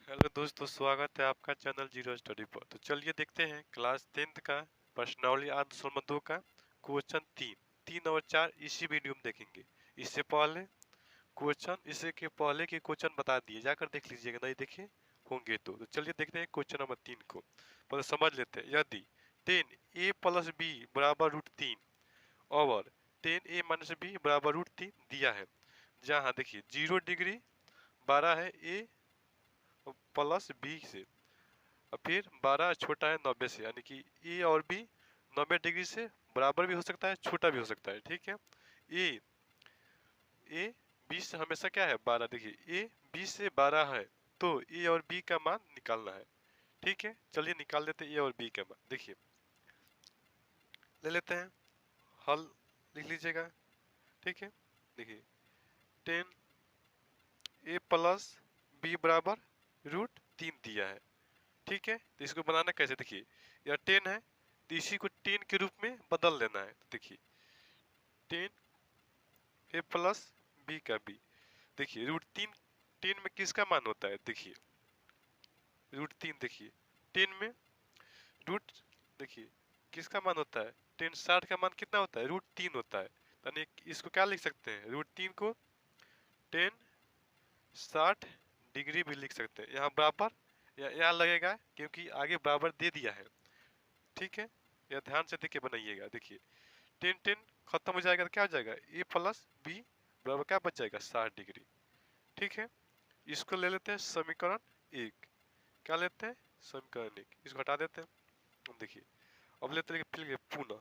Hello दोस्तों, स्वागत है आपका चैनल जीरो स्टडी पर। तो चलिए देखते हैं क्लास 10th का प्रश्नावली आंसर सवाल 2 का क्वेश्चन 3 और 4 इसी वीडियो में देखेंगे। इससे पहले इससे के पहले के क्वेश्चन बता दिए, जाकर देख लीजिएगा, नहीं देखे होंगे तो चलिए देखते हैं क्वेश्चन नंबर 3 को। पहले समझ लेते हैं। यदि 10a प्लस बी बराबर रूट 3 और 10a माइनस बी बराबर रूट 3 दिया है, जहाँ देखिए 0 डिग्री 12 है ए प्लस बी से, और फिर 12 छोटा है 90 से, यानी कि ए और बी 90 डिग्री से बराबर भी हो सकता है, छोटा भी हो सकता है। ठीक है, ए ए बी से हमेशा क्या है 12। देखिए ए बी से 12 है तो ए और बी का मान निकालना है। ठीक है, चलिए निकाल देते हैं ए और बी का मान। देखिए ले लेते हैं, हल लिख लीजिएगा। ठीक है, देखिए 10 ए प्लस बी बराबर रूट 3 दिया है। ठीक है, तो इसको बनाना कैसे, देखिए यह 10 है तो इसी को 10 के रूप में बदल देना है। तो देखिए 10 ए प्लस बी का बी, देखिए रूट 3 10 में किसका मान होता है, देखिए रूट 3, देखिए 10 में रूट, देखिए किसका मान होता है 10, 60 का मान कितना होता है रूट 3 होता है। यानी इसको क्या लिख सकते हैं, रूट 3 को 10 60 डिग्री भी लिख सकते हैं। यहाँ बराबर यहाँ लगेगा क्योंकि आगे बराबर दे दिया है। ठीक है, यह ध्यान से देख के बनाइएगा। देखिए 10 खत्म हो जाएगा तो क्या हो जाएगा, ए प्लस बी बराबर क्या बच जाएगा 60 डिग्री। ठीक है, इसको ले लेते हैं समीकरण 1। क्या लेते हैं, समीकरण 1, इसको हटा देते हैं। देखिए अब लेते हैं फिर पुनः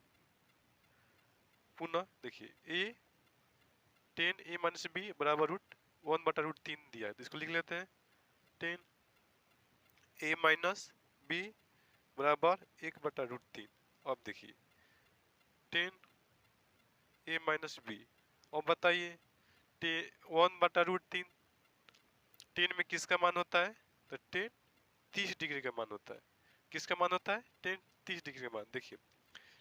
पुनः देखिए ए 10 ए माइनस बी बराबर रूट 1 बटा रूट 3 दिया है, तो इसको लिख लेते हैं 10 ए माइनस बी बराबर 1 बटा रूट 3। अब देखिए 10 ए माइनस बी, और बताइए 1 बटा रूट 3 10 में किसका मान होता है, तो 10 30 डिग्री का मान होता है। किसका मान होता है 10 30 डिग्री का मान। देखिए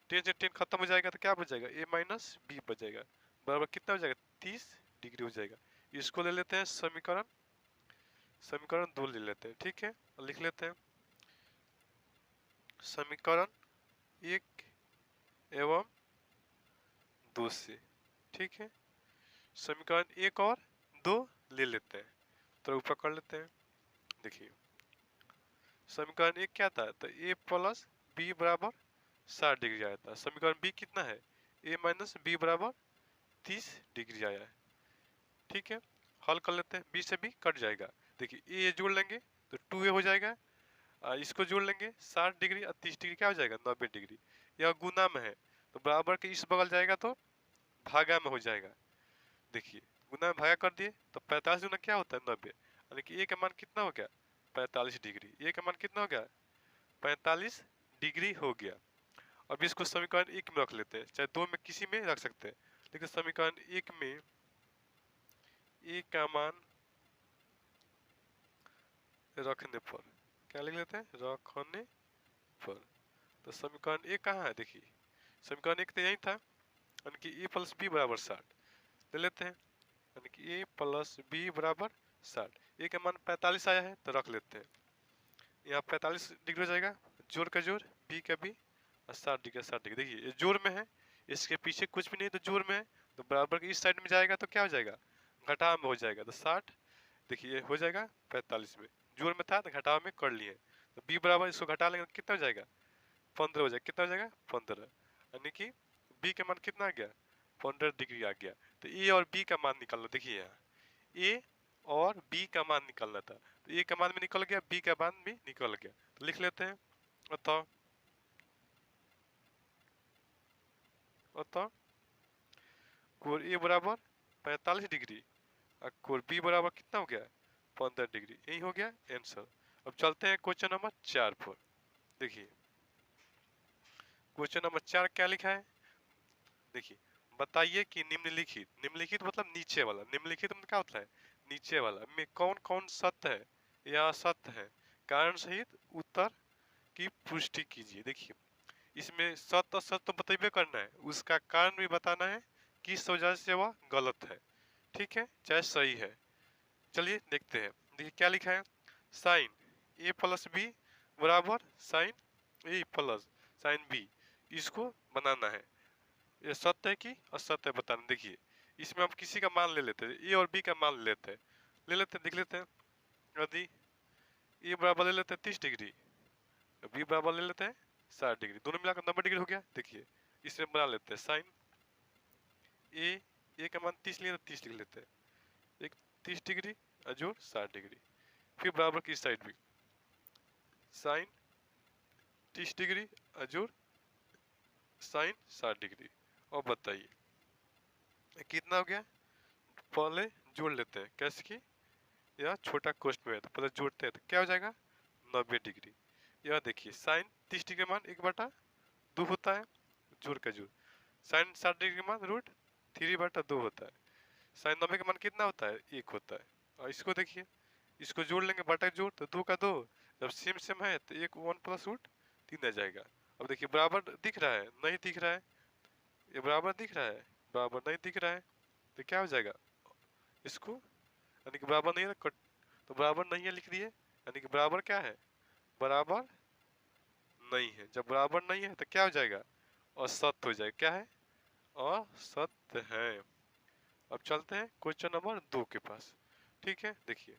10 से 10 खत्म हो जाएगा तो क्या बचेगा, ए माइनस बी बचेगा, बराबर कितना हो जाएगा 30 डिग्री हो जाएगा। इसको ले लेते हैं समीकरण समीकरण 2 ले लेते हैं। ठीक है, और लिख लेते हैं समीकरण 1 एवं 2 से। ठीक है, समीकरण 1 और 2 ले लेते हैं, तो ऊपर कर लेते हैं। देखिए समीकरण 1 क्या था, तो ए प्लस बी बराबर 60 डिग्री आया था। समीकरण बी कितना है, ए माइनस बी बराबर 30 डिग्री आया है। ठीक है, हल कर लेते हैं, बी से बी कट जाएगा। देखिए ए जोड़ लेंगे तो 2a हो जाएगा, इसको जोड़ लेंगे 60 डिग्री और 30 डिग्री क्या हो जाएगा 90 डिग्री। यह गुना में है तो बराबर के इस बगल जाएगा तो भागा में हो जाएगा। देखिए गुना में भागा कर दिए तो 45 गुना क्या होता है 90, यानी कि ए का मान कितना हो गया 45 डिग्री। ए का मान कितना हो गया 45 डिग्री हो गया। अब इसको समीकरण 1 में रख लेते हैं, चाहे 2 में किसी में रख सकते हैं, लेकिन समीकरण 1 में ए का मान रखने पर क्या लिख लेते हैं, रखने पर। तो समीकरण 1 कहाँ है, देखिए समीकरण 1 तो यही था, यानी कि ए प्लस बी बराबर 60 ले लेते हैं, यानी कि ए प्लस बी बराबर 60। ए का मान 45 आया है तो रख लेते हैं, यहाँ 45 डिग्री हो जाएगा, जोड़ का जोड़ बी का बी और 60 डिग्री 60 डिग्री। देखिए ये जोड़ में है, इसके पीछे कुछ भी नहीं तो जोड़ में है, तो बराबर के इस साइड में जाएगा तो क्या हो जाएगा घटाव में हो जाएगा, तो 60 देखिए हो जाएगा 45 में, जोड़ में था तो घटाव में कर लिए। तो बी बराबर इसको घटा लेंगे तो कितना हो जाएगा 15 हो जाएगा। कितना हो जाएगा 15, यानी कि बी का मान कितना आ गया 15 डिग्री आ गया। तो ए और बी का मान निकालना, देखिए यहाँ ए और बी का मान निकालना था, तो ए का मान भी निकल गया, बी का मान भी निकल गया। तो लिख लेते हैं अतः अतः कोण ए बराबर 45 डिग्री और कोण बी बराबर कितना हो गया 15 डिग्री। यही हो गया आंसर। अब चलते हैं क्वेश्चन नंबर 4 पर। देखिए क्वेश्चन नंबर 4 क्या लिखा है, देखिए बताइए कि निम्नलिखित मतलब नीचे वाला, निम्नलिखित मतलब क्या होता है नीचे वाला में कौन कौन सत्य है या असत्य है, कारण सहित उत्तर की पुष्टि कीजिए। देखिए इसमें सत्य असत्य तो बतेबे करना है, उसका कारण भी बताना है, किस वजह से वह गलत है, ठीक है चाहे सही है। चलिए देखते हैं, देखिए क्या लिखा है, साइन ए प्लस बी बराबर साइन ए प्लस साइन बी, इसको बनाना है। ये सत्य है कि असत्य है बताना। देखिए इसमें हम किसी का मान ले लेते हैं, ए और बी का मान ले लेते हैं, देख लेते हैं। यदि ए बराबर ले लेते हैं 30 डिग्री, बी बराबर ले लेते हैं 60 डिग्री, दोनों मिलाकर 90 डिग्री हो गया। देखिए इसमें बना लेते हैं साइन ए का मान 30 लिया तो 30 लिख लेते हैं, एक 30 डिग्री अजोड़ 60 डिग्री, फिर बराबर की साइड भी साइन 30 डिग्री अजोड़ साइन 60 डिग्री। और बताइए कितना हो गया। पहले जोड़ लेते हैं, कैसे कि यह छोटा कोष्ठ में है तो पहले जोड़ते हैं तो क्या हो जाएगा 90 डिग्री। यह देखिए साइन 30 डिग्री का मान 1/2 होता है, जोड़ का जोड़। साइन 60 डिग्री का मान रूट 3/2 होता है। साइन 90 का मान कितना होता है 1 होता है। और इसको देखिए, इसको जोड़ लेंगे बटा जोड़ तो 2 का 2, जब सेम सेम है तो 1 प्लस रूट 3 आ जाएगा। अब देखिए बराबर दिख रहा है नहीं दिख रहा है, ये बराबर दिख रहा है बराबर नहीं दिख रहा है, तो क्या हो जाएगा इसको, यानी कि बराबर नहीं है तो बराबर नहीं है लिख दिए, यानी कि बराबर क्या है बराबर नहीं है। जब बराबर नहीं है तो क्या हो जाएगा असत्य हो जाएगा। क्या है असत्य है। अब चलते हैं क्वेश्चन नंबर 2 के पास। ठीक है देखिए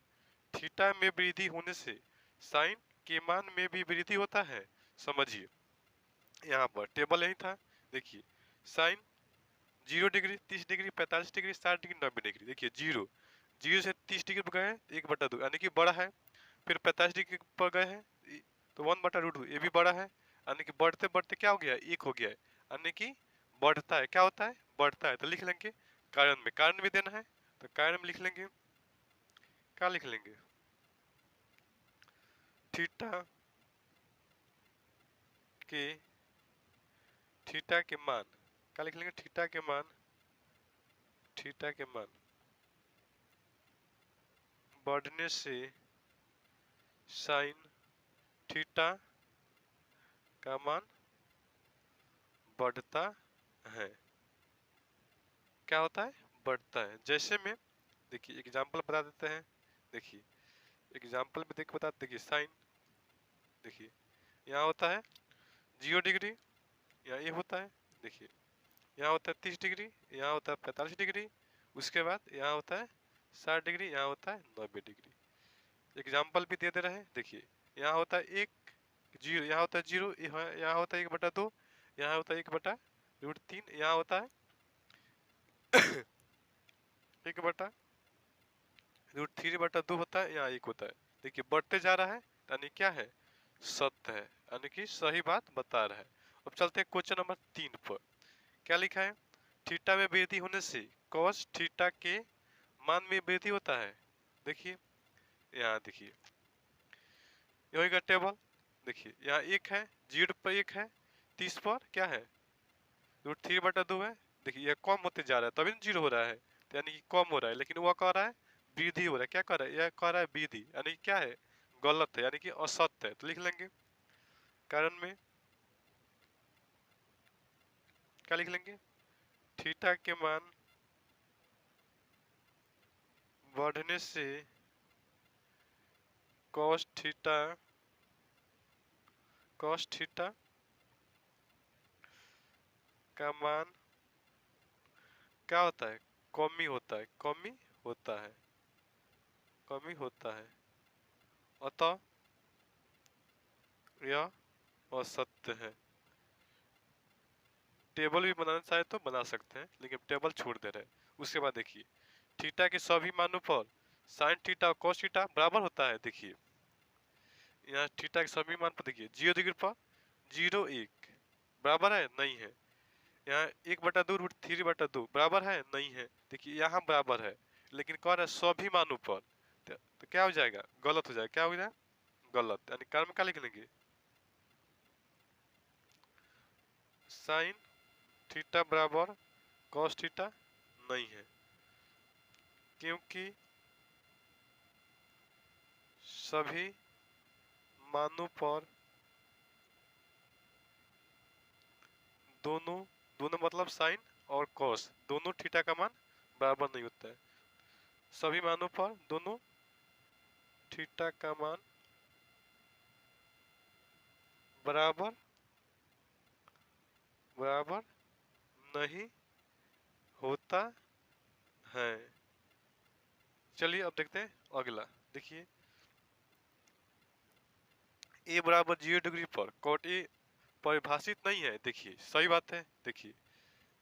थीटा में वृद्धि होने से साइन के मान में भी वृद्धि होता है। समझिए यहाँ पर टेबल यही था। देखिए sine 0 degree 30 degree 45 degree 60 degree 90 degree. देखिए जीरो से 30 डिग्री पर गए 1/2 यानी कि बड़ा है, फिर 45 डिग्री पर गए हैं तो 1/√2 ये भी बड़ा है, यानी कि बढ़ते बढ़ते क्या हो गया 1 हो गया है, यानी कि बढ़ता है। क्या होता है बढ़ता है। तो लिख लेंगे कारण में, कारण भी देना है तो कारण में लिख लेंगे, क्या लिख लेंगे थीटा के थीटा के मान, क्या लिख लेंगे थीटा के मान, थीटा के मान बढ़ने से साइन थीटा का मान बढ़ता है। क्या होता है बढ़ता है। जैसे में देखिए एग्जांपल बता देते हैं। देखिए एग्जांपल में देख बता, देखिए साइन देखिए यहाँ होता है 0 डिग्री, यहाँ ये होता है देखिए यहाँ होता है 30 डिग्री, यहाँ होता है 45 डिग्री, उसके बाद यहाँ होता है 60 डिग्री, यहाँ होता है 90 डिग्री। एग्जाम्पल भी दे रहे हैं। देखिए यहाँ होता है 1 जीरो, यहाँ होता है 0, यहाँ होता है 1/2, यहाँ होता है 1/√3, यहाँ होता है 1/√3/2 होता है, यहाँ 1 होता है। देखिए बढ़ते जा रहा है यानी क्या है सत्य है, यानी कि सही बात बता रहा है। अब चलते हैं क्वेश्चन नंबर 3 पर। क्या लिखा है थीटा में वृद्धि होने से cos थीटा के मान में वृद्धि होता है। देखिए यहाँ देखिए ये होगा टेबल। देखिए यहाँ 1 है 0 पर 1 है 30 पर क्या है √3/2 है। देखिए यह कम होते जा रहा है तभी 0 हो रहा है, तो यानी कि कम हो रहा है, लेकिन वह कह रहा है वृद्धि हो रहा है। क्या कह रहा है यह कह रहा है वृद्धि, यानी क्या है गलत है, यानी कि असत्य है। तो लिख लेंगे कारण में, क्या लिख लेंगे थीटा के मान बढ़ने से cos थीटा का मान क्या होता है कमी होता है, कमी होता है, कमी होता है, अतः यह असत्य है। टेबल भी बनाना चाहे तो बना सकते हैं, लेकिन टेबल छोड़ दे रहे हैं। उसके बाद देखिए थीटा के सभी मानों पर साइन थीटा और cos थीटा बराबर होता है। देखिए यहाँ थीटा के सभी मान पर देखिए 0 डिग्री पर 0 1 बराबर है नहीं है, यहाँ 1/2√3/2 बराबर है नहीं है। देखिए यहाँ बराबर है, लेकिन कह रहा है सभी मानों पर, तो क्या हो जाएगा गलत हो जाएगा। क्या हो जाएगा गलत, यानी कारण में क्या लिख लेंगे साइन थीटा बराबर cos थीटा नहीं है, क्योंकि सभी मानों पर दोनों दोनों मतलब साइन और cos दोनों थीटा का मान बराबर नहीं होता है। सभी मानों पर दोनों थीटा का मान बराबर बराबर नहीं होता है। चलिए अब देखते हैं अगला। देखिए a बराबर 0 डिग्री पर कॉट ए परिभाषित नहीं है। देखिए सही बात है। देखिए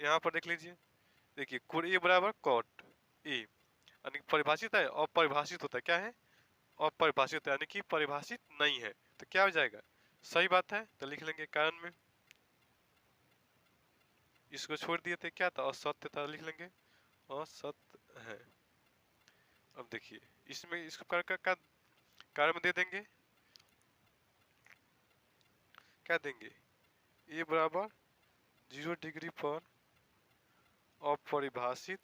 यहाँ पर देख लीजिए, देखिए कोण ए बराबर कॉट ए, यानी परिभाषित है, अपरिभाषित होता है। क्या है? अपरिभाषित है, यानी कि परिभाषित नहीं है। तो क्या हो जाएगा? सही बात है। तो लिख लेंगे कारण में, इसको छोड़ दिए थे, क्या था? असत्य था, लिख लेंगे असत्य है। अब देखिए इसमें इसको कारण में दे देंगे, क्या देंगे? ए बराबर 0 डिग्री पर अपरिभाषित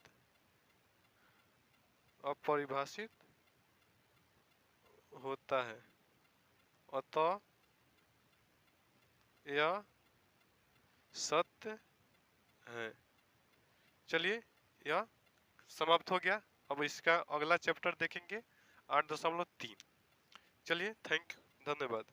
अपरिभाषित होता है, अतः यह सत्य है। चलिए यह समाप्त हो गया। अब इसका अगला चैप्टर देखेंगे 8.3। चलिए थैंक यू, धन्यवाद।